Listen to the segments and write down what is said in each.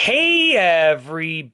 Hey everybody,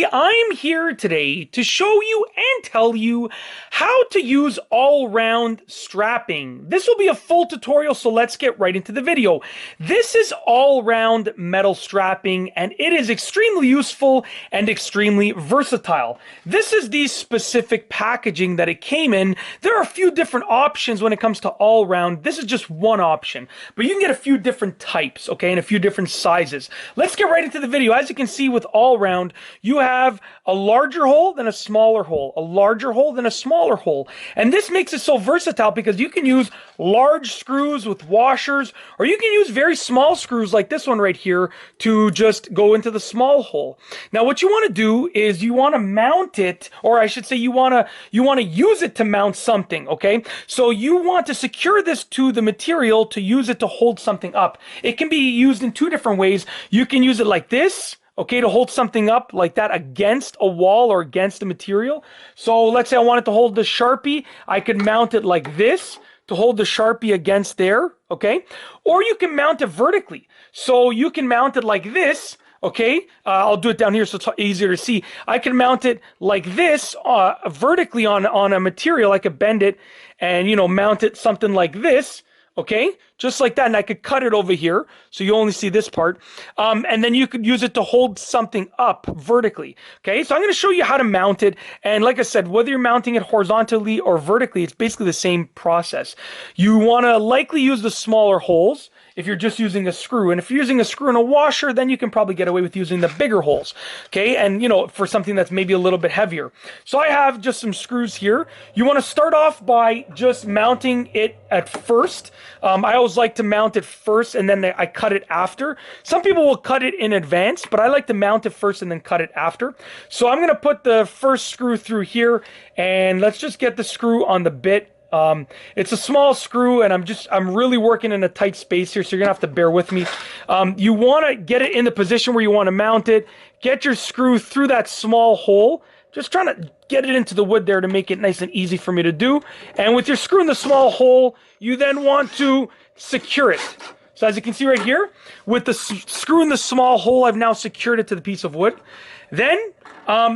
I'm here today to show you and tell you how to use all-round strapping. This will be a full tutorial, so let's get right into the video. This is all-round metal strapping and it is extremely useful and extremely versatile. This is the specific packaging that it came in. There are a few different options when it comes to all-round. This is just one option, but you can get a few different types, okay, and a few different sizes. Let's get right into the video. As you can see with all round, you have a larger hole than a smaller hole, a larger hole than a smaller hole. And this makes it so versatile because you can use large screws with washers, or you can use very small screws like this one right here to just go into the small hole. Now what you want to do is you want to mount it, or I should say you want to use it to mount something, okay? So you want to secure this to the material to use it to hold something up. It can be used in two different ways. You can use it like this, okay, to hold something up like that against a wall or against a material. So let's say I wanted to hold the Sharpie. I could mount it like this to hold the Sharpie against there, okay? Or you can mount it vertically. So you can mount it like this, okay? I'll do it down here so it's easier to see. I can mount it like this vertically on a material. I could bend it and, you know, mount it something like this. Okay, just like that, and I could cut it over here so you only see this part, and then you could use it to hold something up vertically. Okay, so I'm going to show you how to mount it, and like I said, whether you're mounting it horizontally or vertically, it's basically the same process. You want to likely use the smaller holes if you're just using a screw, and if you're using a screw and a washer, then you can probably get away with using the bigger holes, okay, and you know, for something that's maybe a little bit heavier. So I have just some screws here. You want to start off by just mounting it at first. I always like to mount it first and then I cut it after. Some people will cut it in advance, but I like to mount it first and then cut it after. So I'm going to put the first screw through here, and let's just get the screw on the bit. It's a small screw, and I'm really working in a tight space here, so you're gonna have to bear with me. You want to get it in the position where you want to mount it. Get your screw through that small hole. Just trying to get it into the wood there to make it nice and easy for me to do. And with your screw in the small hole, you then want to secure it. So as you can see right here, with the screw in the small hole, I've now secured it to the piece of wood. Then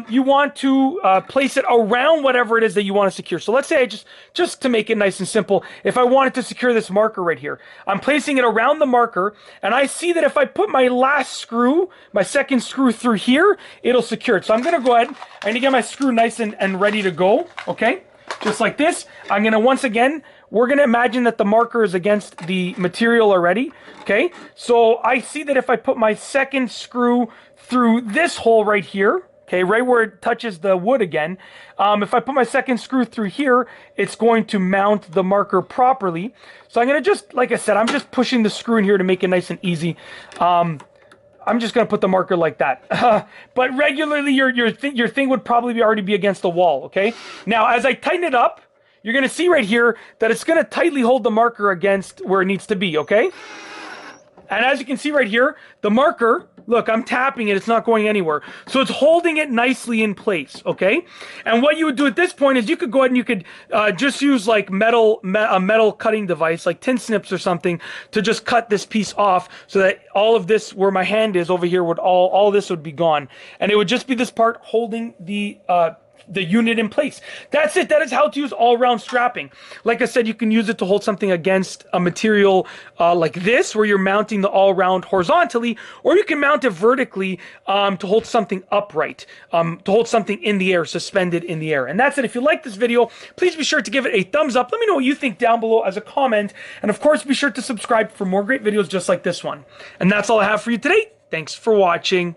you want to place it around whatever it is that you want to secure. So let's say I just to make it nice and simple, if I wanted to secure this marker right here, I'm placing it around the marker, and I see that if I put my last screw, my second screw through here, it'll secure it. So I'm going to go ahead, I'm going to get my screw nice and ready to go, okay? Just like this. I'm going to, once again, we're going to imagine that the marker is against the material already, okay? So I see that if I put my second screw through this hole right here, okay, right where it touches the wood again, if I put my second screw through here, it's going to mount the marker properly. So I'm going to just, like I said, I'm just pushing the screw in here to make it nice and easy. I'm just going to put the marker like that. But regularly, your thing would probably already be against the wall, okay? Now, as I tighten it up, you're going to see right here that it's going to tightly hold the marker against where it needs to be, okay? And as you can see right here, the marker, look, I'm tapping it, it's not going anywhere. So it's holding it nicely in place, okay? And what you would do at this point is you could go ahead and you could just use like a metal cutting device, like tin snips or something, to just cut this piece off so that all of this, where my hand is over here, would all this would be gone. And it would just be this part holding the unit in place. That's it. That is how to use all-round strapping. Like I said, you can use it to hold something against a material like this, where you're mounting the all-round horizontally, or you can mount it vertically to hold something upright, to hold something in the air, suspended in the air. And that's it. If you like this video, please be sure to give it a thumbs up. Let me know what you think down below as a comment. And of course, be sure to subscribe for more great videos just like this one. And that's all I have for you today. Thanks for watching.